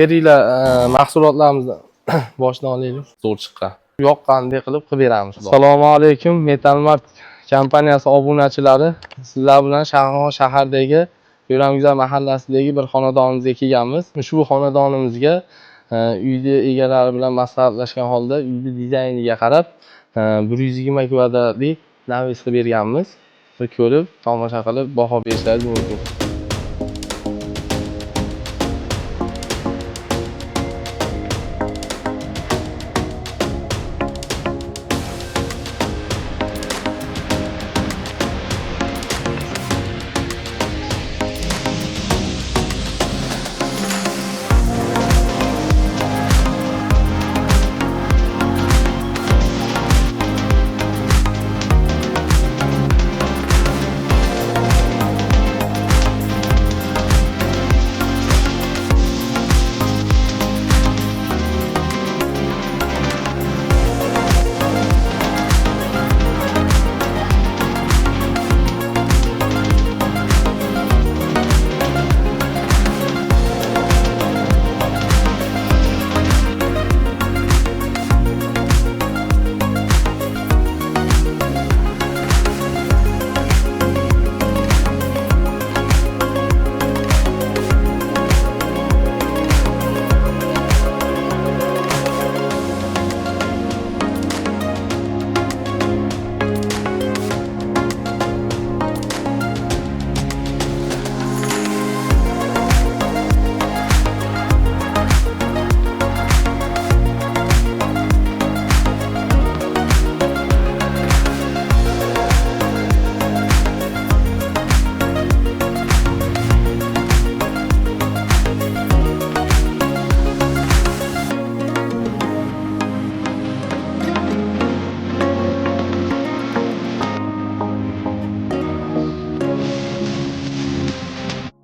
Beringlar mahsulotlarimizni boshdan olaylik. Zo'r chiqqan. Yoqqandek qilib beramiz. Assalomu alaykum, Metalmart kompaniyasi obunachilari. Sizlar bilan Shahar shahardagi Yo'ramguzar mahallasidagi bir xonadonimizga kelganmiz. Ushbu xonadonimizga uyda egalari bilan maslahatlashgan holda uyni dizayniga qarab 120 kvadratlik navis qilib berganmiz. Bir ko'rib, tomosha qilib baho berishlaringiz mumkin.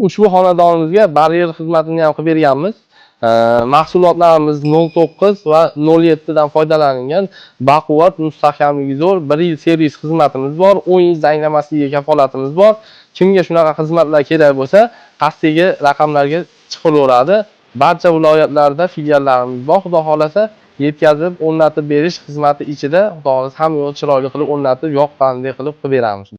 Ushbu xonadonimizga baryer xizmatini ham qilib berganmiz. Mahsulotlarimiz 09 va 07 dan foydalanilgan baquvvat, mustahkamligi zo'r 1 yil servis xizmatimiz bor, 10 yil zanglamasligiga kafolatimiz bor. Kimga shunaqa xizmatlar kerak bo'lsa, pastdagi raqamlarga chiqilaveradi. Barcha viloyatlarda filiallarimiz bor. Xudo xolasa yetkazib, o'rnatib berish xizmati ichida, xudo xolasa hamma yo'l chiroyli qilib o'rnatib, yoqqandek qilib beramiz.